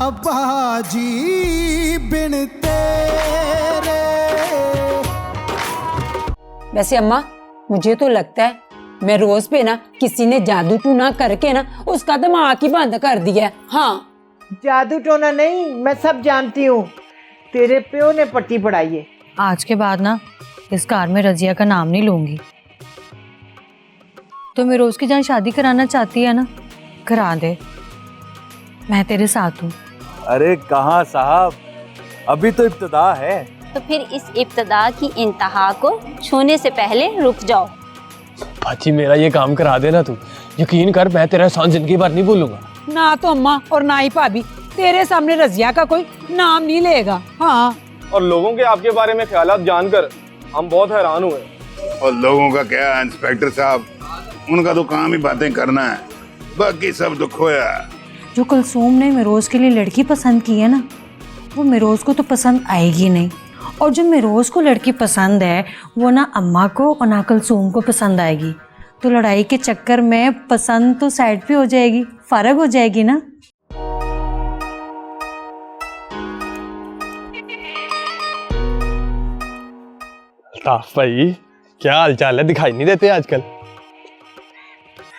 अब्बा जी बिन तेरे। वैसे अम्मा मुझे तो लगता है मैं रोज पे ना किसी ने जादू टूना करके ना उसका दिमाग ही बंद कर दिया है। हाँ जादू टोना नहीं, मैं सब जानती हूँ। तेरे प्यो ने पट्टी पढ़ाई है। आज के बाद ना इस कार में रजिया का नाम नहीं लूंगी। तो मैं रोज की जान शादी कराना चाहती है ना, करा दे, मैं तेरे साथ हूँ। अरे कहाँ साहब, अभी तो इब्तिदा है। तो फिर इस इब्तिदा की इंतहा को छूने से पहले रुक जाओ। भाजी मेरा ये काम करा देना तू, यकीन कर मैं तेरा एहसान जिंदगी भर नहीं भूलूंगा। ना तो अम्मा और ना ही भाभी तेरे सामने रजिया का कोई नाम नहीं लेगा। हाँ और लोगों के आपके बारे में ख्यालात जानकर हम बहुत हैरान हुए। और लोगों का क्या इंस्पेक्टर साहब, उनका तो काम ही बातें करना है, बाकी सब तो खोया। जो कुलसूम ने मिरोज के लिए लड़की पसंद की है ना, वो मिरोज को तो पसंद आएगी नहीं। और जो मिरोज को लड़की पसंद है वो ना अम्मा को और ना कुलसूम को पसंद आएगी। तो लड़ाई के चक्कर में पसंद तो साइड पे हो जाएगी, फर्क हो जाएगी ना। अल्ताफ भाई क्या हालचाल है, दिखाई नहीं देते आजकल।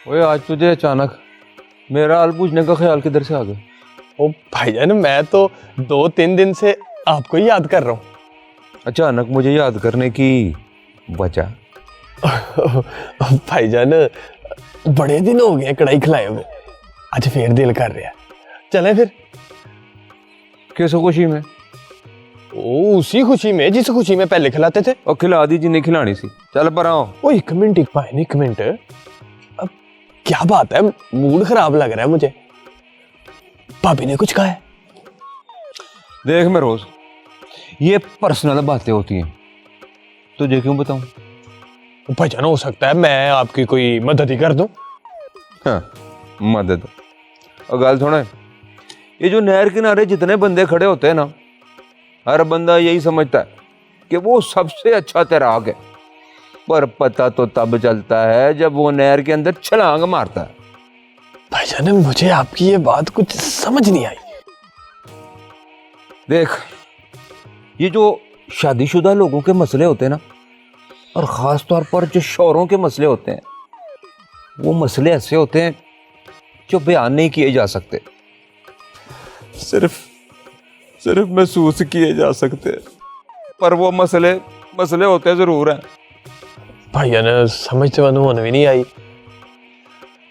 ओए आज तुझे अचानक मेरा हाल पूछने का ख्याल किधर से आ गया? ओ भाईजान मैं तो 2-3 दिन से आपको ही याद कर रहा हूँ। अचानक मुझे याद करने की वजह? भाईजान बड़े दिन हो गए कढ़ाई खिलाए हुए, आज फिर दिल कर रहा है, चलें फिर। किस खुशी में? ओ उसी खुशी में जिस खुशी में पहले खिलाते थे। और खिला दी जिन्हें खिलानी सी। चल पर आओ। ओ एक मिनट अब क्या बात है, मूड खराब लग रहा है मुझे। भाभी ने कुछ कहा है? देख मैं रोज ये पर्सनल बातें होती हैं, तुझे क्यों बताऊं? भाईजान हो सकता है मैं आपकी कोई मदद ही कर दूं। हाँ, मदद और गाल थोड़ा। ये जो नहर किनारे जितने बंदे खड़े होते हैं ना, हर बंदा यही समझता है कि वो सबसे अच्छा तैराक है, पर पता तो तब चलता है जब वो नहर के अंदर छलांग मारता है। भाईजान मुझे आपकी ये बात कुछ समझ नहीं आई। देख ये जो शादीशुदा लोगों के मसले होते हैं ना, और ख़ास तौर पर जो शौहरों के मसले होते हैं, वो मसले ऐसे होते हैं जो बयान नहीं किए जा सकते, सिर्फ महसूस किए जा सकते हैं। पर वो मसले होते ज़रूर हैं। भाईजान समझ तो मैंने भी नहीं आई।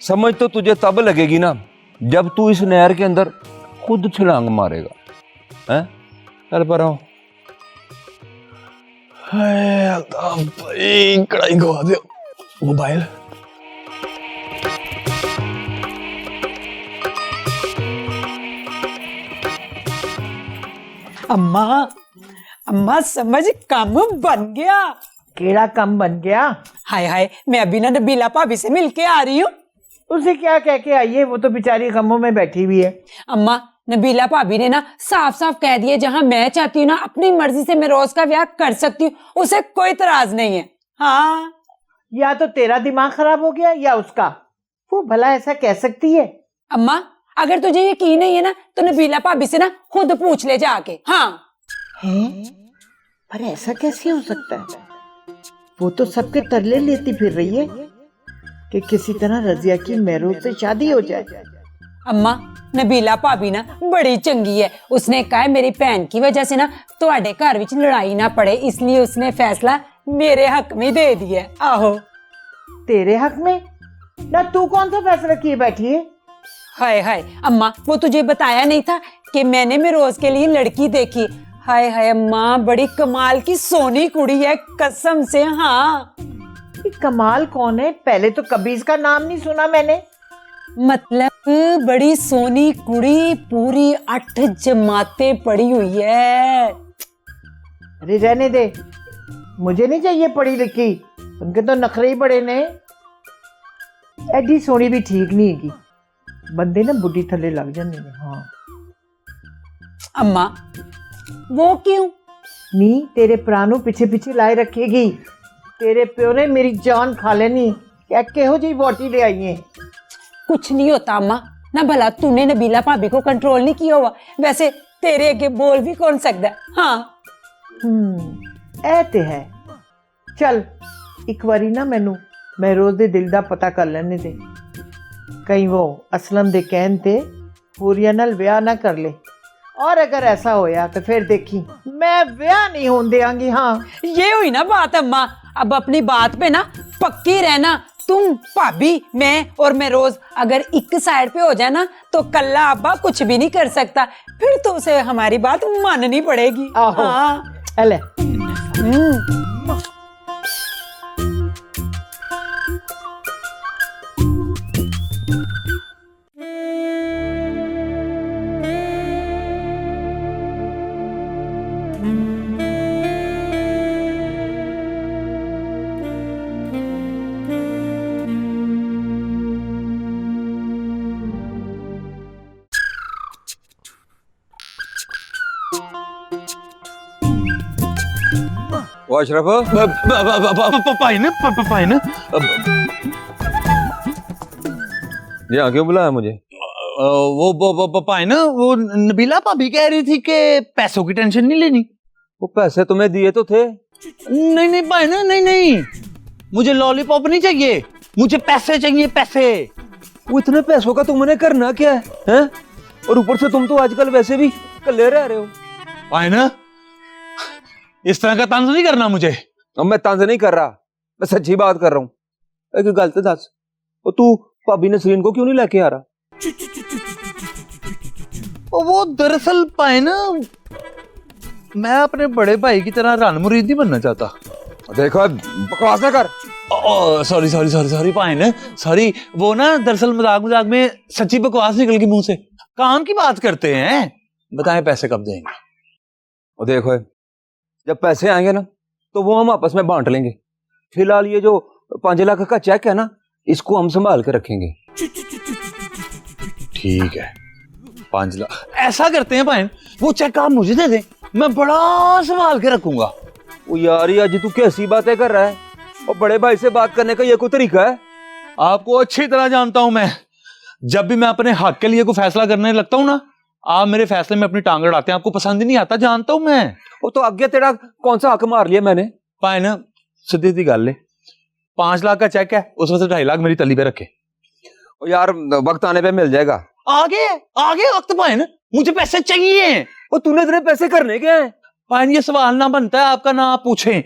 समझ तो तुझे तब लगेगी ना जब तू इस नहर के अंदर खुद छलांग मारेगा। हैं? चल पर आओ। भाई कढ़ाई गवा दो, मोबाइल। अम्मा समझ काम बन गया। केड़ा कम बन गया? हाय हाय मैं अभी ना नबीला भाभी से मिलके आ रही हूँ। उसे क्या कह के आई है? वो तो बेचारी गमों में बैठी हुई है। अम्मा नबीला भाभी ने ना साफ साफ कह दिया जहां मैं चाहती हूँ ना अपनी मर्जी से मैं रोज का ब्याह कर सकती हूँ, उसे कोई इतराज नहीं है। हाँ या तो तेरा दिमाग खराब हो गया या उसका। वो भला ऐसा कह सकती है? अम्मा अगर तुझे यकीन नहीं है ना तो नबीला भाभी से ना खुद पूछ ले जाके। हाँ पर ऐसा कैसे हो सकता है? वो तो सबके तरले लेती फिर रही है कि किसी तरह रजिया की मेहरोज से शादी हो जाए। अम्मा नबीला भाभी ना बड़ी चंगी है, उसने कहा है मेरी भैन की वजह से ना ਤੁਹਾਡੇ घर विच लड़ाई ना पड़े, इसलिए उसने फैसला मेरे हक में दे दिया। आहो तेरे हक में? ना तू कौन सा फैसला किए बैठी है? हाय हाय अम्मा वो तुझे बताया नहीं था कि मैंने मिरोज के लिए लड़की देखी। हाय हाय अम्मा बड़ी कमाल की सोनी कुड़ी है कसम से। हाँ कमाल कौन है? पहले तो कभी इसका नाम नहीं सुना मैंने। मतलब बड़ी सोनी कुड़ी, पूरी 8 जमातें पढ़ी हुई है। अरे रहने दे, मुझे नहीं चाहिए पढ़ी लिखी, उनके तो नखरे ही बड़े ने। एडी सोनी भी ठीक नहीं है, बंदे ना बुढ़ी थले लग जाते हैं। हाँ अम्मा वो क्यों? नी तेरे प्राणों पीछे पीछे लाए रखेगी। तेरे प्यो ने मेरी जान खा लेनी। क्या केहो जी बोटी ले आई है? कुछ नहीं होता अम्मा, ना भला तूने नबीला भाभी को कंट्रोल नहीं किया हुआ, वैसे तेरे आगे बोल भी कौन सकता है। हाँ ਇਹ ਤੇ ਹੈ। ਚੱਲ ਇੱਕ ਵਾਰੀ ਨਾ ਮੈਨੂੰ ਮਹਿਰੋਜ਼ ਦੇ ਦਿਲ ਦਾ ਪਤਾ ਕਰ ਲੈਣੇ ਦੇ, ਕहीं वो असलम ਦੇ ਕਹਿਣ ਤੇ ਹੂਰੀਆ ਨਾਲ ਵਿਆਹ ਨਾ ਕਰ ले, और अगर ऐसा होया तो फिर देखी मैं ब्याह नहीं होने देंगी। हाँ ये हुई ना बात अम्मा, अब अपनी बात पे ना पक्की रहना। तुम भाभी मैं और मैं रोज अगर एक साइड पे हो जाए ना तो कल्ला अब्बा कुछ भी नहीं कर सकता, फिर तो उसे हमारी बात माननी पड़ेगी। आहो। हाँ। ले ओ अशरफ, पाइन पाइन ये क्यों बुलाया मुझे? वो पाइन, वो नबीला भाभी कह रही थी कि पैसों की टेंशन नहीं लेनी। वो पैसे तुम्हें दिए तो थे। नहीं नहीं पाइन, नहीं नहीं, मुझे लॉलीपॉप नहीं चाहिए, मुझे पैसे चाहिए, पैसे। वो इतने पैसों का तुमने करना क्या है, हैं? और ऊपर से तुम तो आजकल वैसे भी कल्ले रह रहे हो। पाइन, इस तरह का तंज नहीं करना मुझे। अब मैं तंज नहीं कर रहा, मैं सच्ची बात कर रहा हूँ। एक गल तो दस, वो तू भाभी नसरीन को क्यों नहीं लेके आ रहा? वो दरअसल पाइन, मैं अपने बड़े भाई की तरह रन मुरीद नहीं बनना चाहता। देखो बकवास ना कर। Sorry sorry sorry sorry pine, sorry. वो ना दरअसल मजाक मजाक में सच्ची बकवास निकल गई मुंह से। काम की बात करते हैं, बताएं पैसे कब देंगे? और देखो जब पैसे आएंगे ना तो वो हम आपस में बांट लेंगे। फिलहाल ये जो 5 लाख का चेक है ना, इसको हम संभाल के रखेंगे। ठीक है, 5 लाख। ऐसा करते हैं पाइन, वो चेक आप मुझे दे दें, मैं बड़ा संभाल के रखूंगा। वो यार ये आज तू कैसी बातें कर रहा है? और बड़े भाई से बात करने का ये कोई तरीका है? आपको अच्छी तरह जानता हूं मैं। जब भी मैं अपने हक के लिए कोई फैसला करने लगता हूं ना, आप मेरे फैसले में अपनी टांग अड़ाते हैं, आपको पसंद ही नहीं आता, जानता हूं मैं। वो तो आगे तेरा कौन सा हक मार लिया मैंने? पाए ना, सीधी सी गल है, 5 लाख का चेक है, उस वक्त 2.5 लाख मेरी तली पे रखे। और यार वक्त आने पे मिल जाएगा। आगे आगे वक्त पाए ना, मुझे पैसे चाहिए। वो तूने इतने पैसे करने के हैं? पाइन, ये सवाल ना बनता है आपका, ना आप पूछें।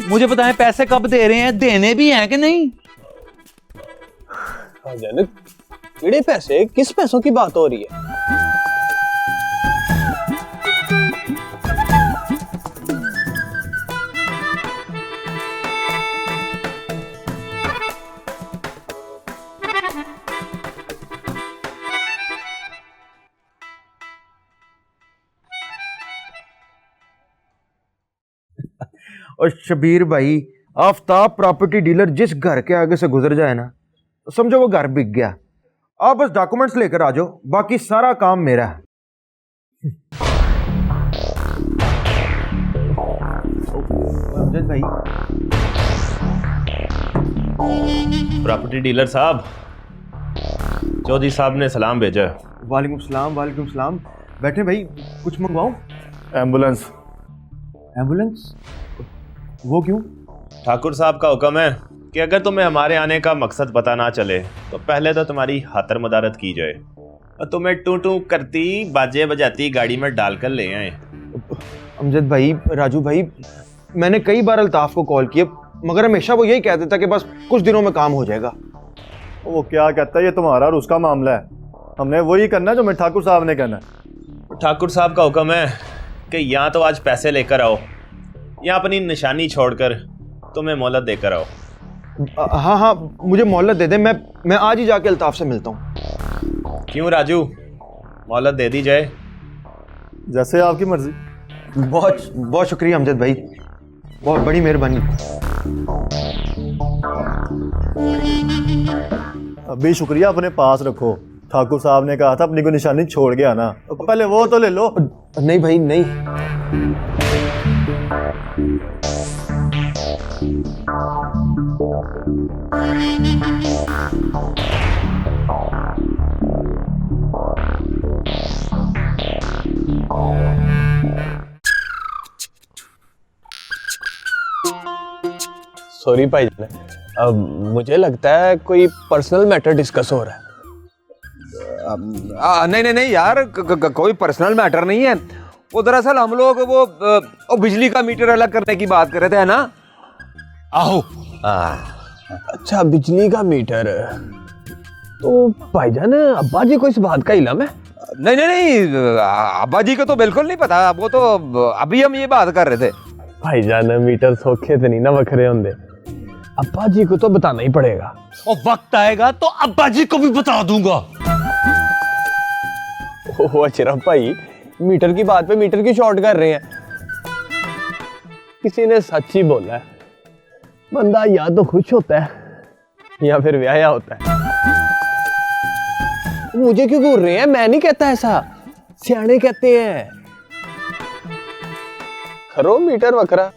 मुझे बताएं पैसे कब दे रहे हैं, देने भी हैं कि नहीं? केड़े पैसे, किस पैसों की बात हो रही है? और शबीर भाई, आफ्ताब प्रॉपर्टी डीलर जिस घर के आगे से गुजर जाए ना तो समझो वो घर बिक गया। आप बस डॉक्यूमेंट्स लेकर आ जाओ, बाकी सारा काम मेरा है। अमजद भाई, प्रॉपर्टी डीलर साहब, चौधरी साहब ने सलाम भेजा है। वालेकुम सलाम, वालेकुम सलाम। बैठे भाई, कुछ मंगवाऊं? एम्बुलेंस। एम्बुलेंस? वो क्यों? ठाकुर साहब का हुक्म है कि अगर तुम्हें हमारे आने का मकसद पता ना चले तो पहले तो तुम्हारी खातर मदारत की जाए और तुम्हें टू टू करती बाजे बजाती गाड़ी में डालकर ले आए। अमजद भाई, राजू भाई, मैंने कई बार अल्ताफ को कॉल किया, मगर हमेशा वो यही कहते था कि बस कुछ दिनों में काम हो जाएगा। वो क्या कहता है, ये तुम्हारा और उसका मामला है, हमने वही करना है जो मैं ठाकुर साहब ने कहना है। ठाकुर साहब का हुक्म है कि या तो आज पैसे लेकर आओ या अपनी निशानी छोड़कर तुम्हें मोहलत देकर आओ। हाँ हाँ, मुझे मोहलत दे दे, मैं आज ही जाके अल्ताफ से मिलता हूँ। क्यों राजू, मोहलत दे दी जाए? जैसे आपकी मर्जी। बहुत बहुत शुक्रिया अमजद भाई, बहुत बड़ी मेहरबानी। अभी शुक्रिया अपने पास रखो, ठाकुर साहब ने कहा था अपनी को निशानी छोड़ के आना, पहले वो तो ले लो। नहीं भाई नहीं, सॉरी भाईजान, अब मुझे लगता है कोई पर्सनल मैटर डिस्कस हो रहा है। नहीं नहीं नहीं यार, कोई पर्सनल मैटर नहीं है वो। दरअसल हम लोग वो बिजली का मीटर अलग करने की बात कर रहे थे, है ना? आहो। अच्छा, बिजली का मीटर। तो भाईजान अब्बा जी को इस बात का इल्म है? नहीं नहीं नहीं, अब्बा जी को तो बिल्कुल नहीं पता, वो तो अभी हम ये बात कर रहे थे। भाईजान मीटर सौखे तो नहीं ना वखरे होंगे, अब्बा जी को तो बताना ही पड़ेगा। और वक्त आएगा तो अब्बा जी को भी बता दूंगा। ओह अशरफ भाई, मीटर की बात पे मीटर की शॉर्ट कर रहे हैं। किसी ने सच ही बोला है, बंदा या तो खुश होता है या फिर व्याया होता है। मुझे क्यों घूर रहे हैं? मैं नहीं कहता ऐसा, सियाने कहते हैं। खरो मीटर वकरा।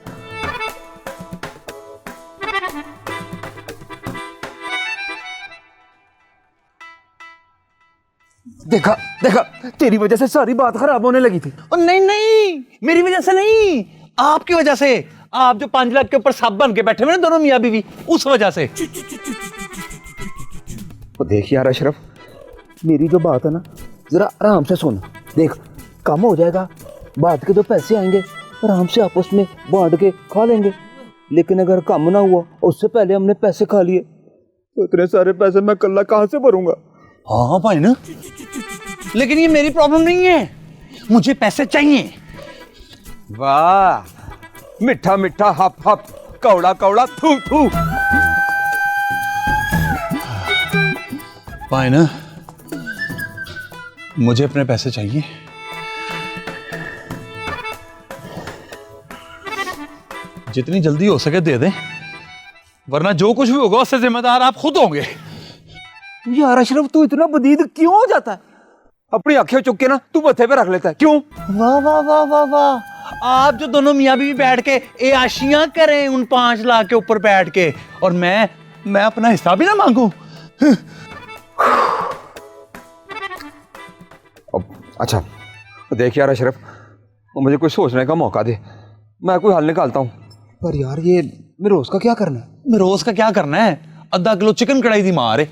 देखा देखा, तेरी वजह से सारी बात खराब होने लगी थी। और नहीं नहीं, मेरी वजह से नहीं, आपकी वजह से। आप जो 5 लाख के ऊपर सांप बन के बैठे हुए ना दोनों मियाँ बीवी, उस वजह से। तो देख यार अशरफ, मेरी जो बात है ना, जरा आराम से सुन। देख, कम हो जाएगा, बात के तो पैसे आएंगे, आराम से आपस में बांट के खा लेंगे। लेकिन अगर कम ना हुआ, उससे पहले हमने पैसे खा लिए, तो इतने सारे पैसे मैं कल्ला कहाँ से भरूंगा? हाँ भाई ना, लेकिन ये मेरी प्रॉब्लम नहीं है, मुझे पैसे चाहिए। वाह, मिठा मिठा हप हप, कौड़ा कौड़ा थू थू। भाई ना, मुझे अपने पैसे चाहिए। जितनी जल्दी हो सके दे दें, वरना जो कुछ भी होगा उससे जिम्मेदार आप खुद होंगे। यार अशरफ, तू इतना बदीद क्यों हो जाता है? अपनी आंखें चुक के ना तू मत्थे पे रख लेता है, क्यों? वाह वाह वाह वाह वाह, आप जो दोनों मियाँ बीवी बैठ के एआशियां करें उन 5 लाख के ऊपर बैठ के, और मैं अपना हिस्सा भी ना मांगू। अच्छा देख यार अशरफ, मुझे कुछ सोचने का मौका दे, मैं कोई हल निकालता हूँ। पर यार ये रोज का क्या करना है? रोज का क्या करना है? आधा किलो चिकन कढ़ाई दी मार है,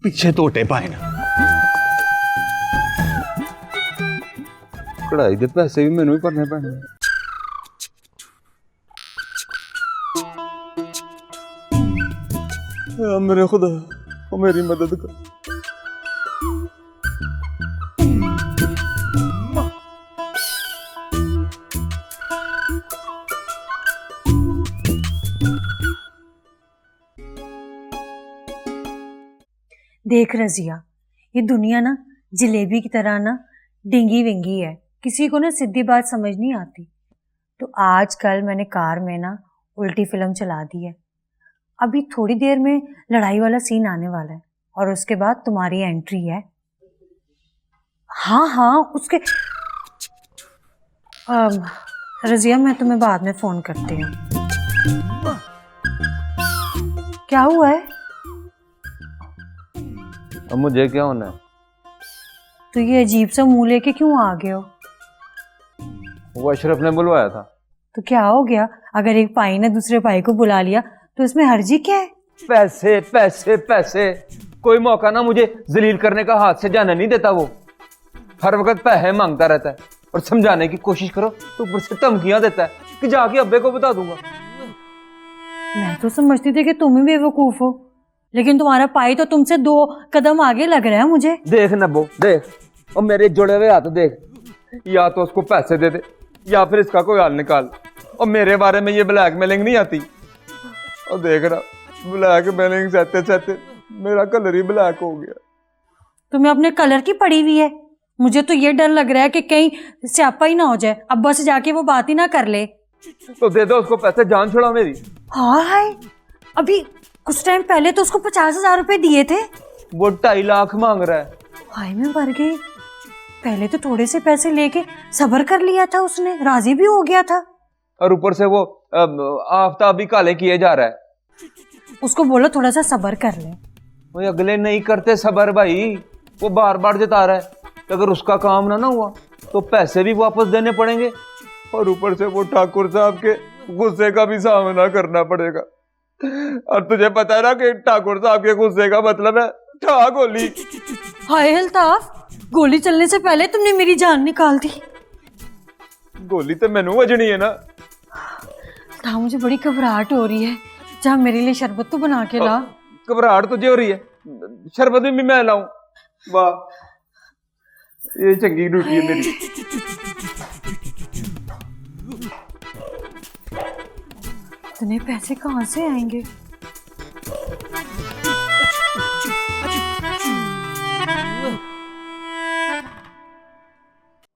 पीछे टोटे पाए ना। कढ़ाई दे पैसे भी मैनू ही भरने पैने। मेरे खुदा, मेरी मदद कर। देख रजिया, ये दुनिया ना जलेबी की तरह ना डिंगी विंगी है, किसी को ना सीधी बात समझ नहीं आती। तो आजकल मैंने कार में ना उल्टी फिल्म चला दी है। अभी थोड़ी देर में लड़ाई वाला सीन आने वाला है और उसके बाद तुम्हारी एंट्री है। हाँ हाँ, उसके रजिया, मैं तुम्हें बाद में फोन करती हूँ। क्या हुआ है? अब मुझे क्या होना है? तो ये अजीब सा मुंह लेके क्यों आ गए हो? वो अशरफ ने बुलवाया था। तो क्या हो गया? अगर एक भाई ने दूसरे भाई को बुला लिया तो इसमें हर्जी क्या है? पैसे पैसे पैसे, कोई मौका ना मुझे जलील करने का हाथ से जाने नहीं देता। वो हर वक्त पैसे मांगता रहता है और समझाने की कोशिश करो तो ऊपर से धमकियां देता है कि जाके अब्बे को बता दूंगा। मैं तो समझती थी कि तुम ही बेवकूफ हो, लेकिन तुम्हारा पाई तो तुमसे 2 कदम आगे लग रहा है मुझे। देख नब्बो देख, और मेरे जुड़े हुए हाथ देख, या तो उसको पैसे दे दे या फिर इसका कोई हाल निकाल। और मेरे बारे में ये ब्लैकमेलिंग नहीं आती। और देख रहा, ब्लैकमेलिंग सहते सहते मेरा कलर ही ब्लैक हो गया। तुम्हें अपने कलर की पड़ी हुई है। मुझे तो ये डर लग रहा है कि कहीं स्यापा ही ना हो जाए, अब्बा से जाके वो बात ही ना कर ले। तो दे दो उसको पैसे, जान छुड़ा मेरी। हाँ हाय, अभी कुछ टाइम पहले तो उसको 50,000 रुपए दिए थे। वो 2.5 लाख मांग रहा है। हाय मैं मर गई। पहले तो थोड़े से पैसे लेके सब्र कर लिया था उसने, राजी भी हो गया था। और ऊपर से वो आफ्ताब भी काले किए जा रहा है। उसको बोलो थोड़ा सा सब्र कर ले। वो अगले नहीं करते सब्र भाई, वो बार बार जता रहा है। अगर उसका काम ना हुआ तो पैसे भी वापस देने पड़ेंगे और ऊपर से वो ठाकुर साहब के गुस्से का भी सामना करना पड़ेगा। और तुझे पता है ना कि ठाकुर साहब के गुस्से का मतलब है ठा गोली। हाय अल्ताफ, गोली चलने से पहले तुमने मेरी जान निकाल दी। गोली तो मैनू वजनी है ना। अल्ताफ, मुझे बड़ी घबराहट हो रही है, जा मेरे लिए शरबत तो बना के ला। घबराहट तुझे हो रही है, शरबत भी मैं लाऊं? वाह, ये चंगी ड्यूटी है मेरी। इतने पैसे कहाँ से आएंगे?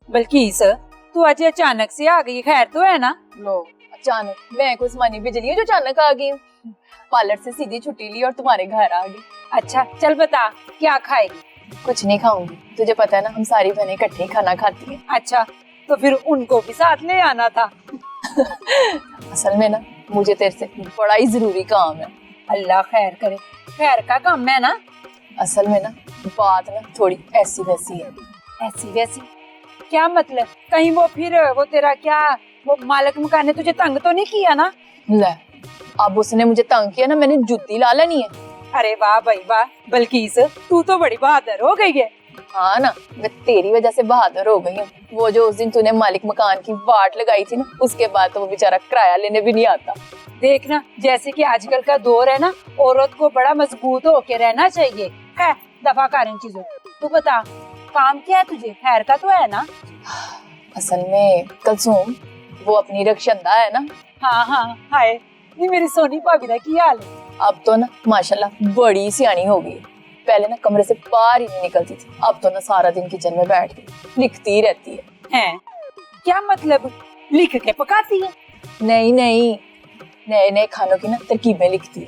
बल्कि सर तू आज अचानक से आ गई, खैर तो है ना? लो, अचानक मैं कुछ मनी बिजली है जो अचानक आ गई। पार्लर से सीधी छुट्टी ली और तुम्हारे घर आ गई। अच्छा चल बता क्या खाएगी? कुछ नहीं खाऊंगी, तुझे पता है ना हम सारी बहनें इकट्ठे खाना खाती हैं। अच्छा तो फिर उनको भी साथ ले आना था। असल में ना मुझे तेरे से बड़ा ही जरूरी काम है। अल्लाह खैर करे, खैर का काम है ना? असल में ना बात ना थोड़ी ऐसी वैसी है। ऐसी वैसी क्या मतलब? कहीं वो तेरा क्या वो मालिक मकान ने तुझे तंग तो नहीं किया ना? ले, अब उसने मुझे तंग किया ना, मैंने जुत्ती ला लेनी है। अरे वाह भाई वाह, बल्किस तू तो बड़ी बहादुर हो गई है। हाँ ना, मैं तेरी वजह से बहादुर हो गई हूँ। वो जो उस दिन तूने मालिक मकान की वाट लगाई थी ना, उसके बाद तो वो बेचारा किराया लेने भी नहीं आता। देखना जैसे कि आजकल का दौर है ना, औरत को बड़ा मजबूत होके रहना चाहिए। खैर दफा कर इन चीजों। तू बता काम क्या है तुझे, खैर का तो है ना? असल में कलसूम वो अपनी रक्षंदा है ना। हाँ हाँ हाय, ये मेरी सोनी भाभी का की हाल है? अब तो ना माशाल्लाह बड़ी सियानी हो गई। पहले ना कमरे से बाहर ही नहीं निकलती थी, अब तो ना सारा दिन किचन में बैठ के लिखती रहती है। क्या मतलब, लिख के पकाती है? नहीं नहीं, नए नए खानों की ना तरकीबें लिखती है।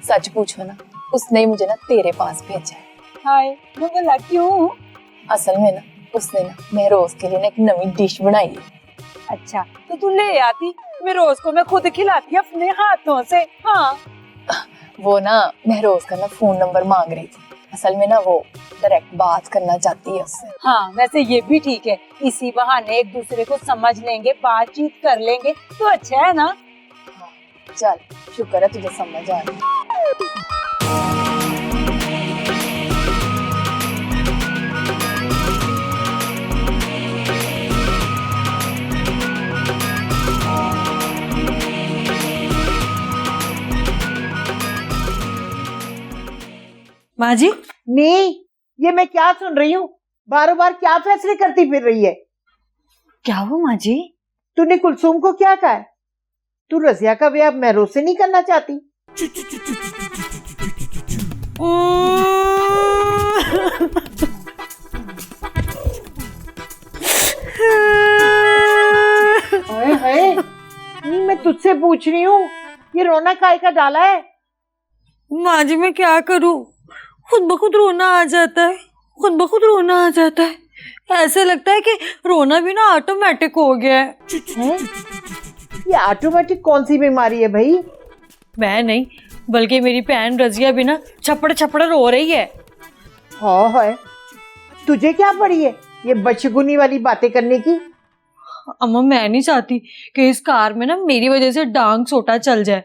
सच पूछो ना, उसने ही मुझे ना तेरे पास भेजा है। हाय, मैं बोला क्यों? असल में ना उसने ना महरोज के लिए ना एक नई डिश बनाई है। अच्छा तो तू ले आती, महरोज को मैं खुद खिलाती अपने हाथों से। हाँ वो ना महरोज का ना फोन नंबर मांग रही थी। असल में ना वो डायरेक्ट बात करना चाहती है उससे। हाँ वैसे ये भी ठीक है, इसी बहाने एक दूसरे को समझ लेंगे, बातचीत कर लेंगे तो अच्छा है ना? हाँ, चल शुक्र है तुझे समझ आ रही। माँ जी, नहीं, ये मैं क्या सुन रही हूँ? बारों बार क्या फैसले करती फिर रही है? क्या हुआ माँ जी? तूने कुलसूम को क्या कहा है? तू रजिया का ब्याह महरोज से नहीं करना चाहती? हाय हाय, नहीं मैं तुझसे पूछ रही हूँ, ये रोना काय का डाला है? माँ जी मैं क्या करूँ, खुद ब खुद रोना आ जाता है, खुद ब खुद रोना आ जाता है। ऐसे लगता है कि रोना भी ना ऑटोमेटिक हो गया है। ये ऑटोमेटिक कौन सी बीमारी है भाई? मैं नहीं, बल्कि मेरी बहन रजिया भी ना छपड़ छपड़ रो रही है। हाँ है, तुझे क्या पड़ी है ये बचगुनी वाली बातें करने की? अम्मा मैं नहीं चाहती कि इस कार में ना मेरी वजह से डांग सोटा चल जाए,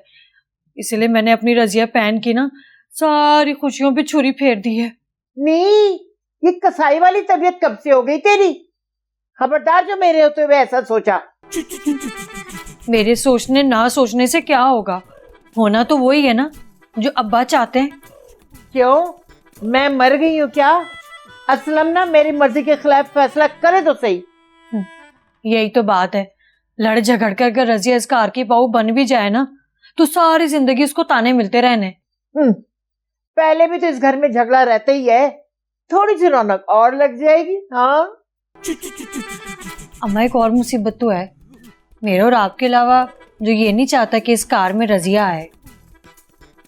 इसलिए मैंने अपनी रजिया पहन की ना सारी खुशियों पे छुरी फेर दी है। नहीं, ये कसाई वाली तबीयत कब से हो गई तेरी? खबरदार जो मेरे होते हुए ऐसा सोचा। मेरे सोचने ना सोचने से क्या होगा, होना तो वही है ना जो अब्बा चाहते हैं। क्यों, मैं मर गई हूँ क्या? असलम ना मेरी मर्जी के खिलाफ फैसला करे तो सही। यही तो बात है, लड़ झगड़ कर अगर रजिया इस कार की बहू बन भी जाए ना तो सारी जिंदगी उसको ताने मिलते रहने। पहले भी तो इस घर में झगड़ा रहता ही है, थोड़ी सी रौनक और लग जाएगी। हाँ अम्मा एक और मुसीबत तो है, मेरे और आपके अलावा जो ये नहीं चाहता कि इस कार में रजिया आए।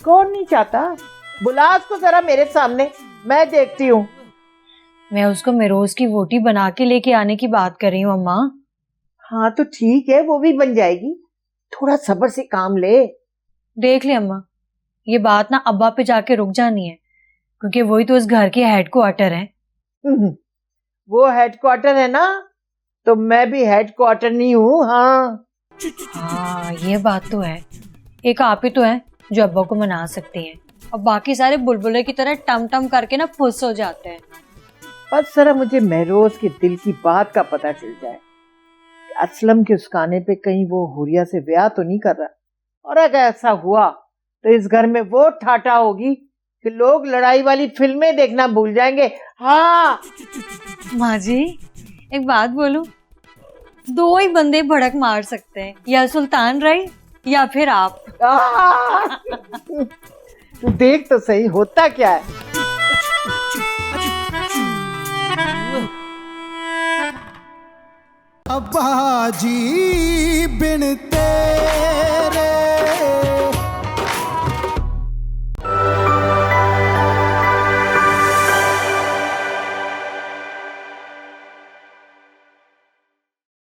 कौन नहीं चाहता? बुला उसको जरा मेरे सामने, मैं देखती हूँ। मैं उसको महरोज की वोटी बना के लेके आने की बात कर रही हूँ अम्मा। हाँ तो ठीक है, वो भी बन जाएगी, थोड़ा सब्र से काम ले। देख ले अम्मा, ये बात ना अब्बा पे जाके रुक जानी है, क्योंकि वही तो इस घर के हेड क्वार्टर हैं। वो हेडक्वार्टर है ना, तो मैं भी हेडक्वार्टर नहीं हूँ। हाँ हाँ, ये बात तो है। एक आप ही तो है जो अब्बा को मना सकती हैं, और बाकी सारे बुलबुले की तरह टम टम करके ना फुस हो जाते हैं। बस जरा मुझे महरोज के दिल की बात का पता चल जाए, असलम के उसकाने पे कहीं वो हुरिया से ब्याह तो नहीं कर रहा, और अगर ऐसा हुआ तो इस घर में वो ठाटा होगी कि लोग लड़ाई वाली फिल्में देखना भूल जाएंगे। हाँ माँ जी, एक बात बोलूं, दो ही बंदे भड़क मार सकते हैं, या सुल्तान राय या फिर आप। तू देख तो सही होता क्या है। अब्बा जी बिन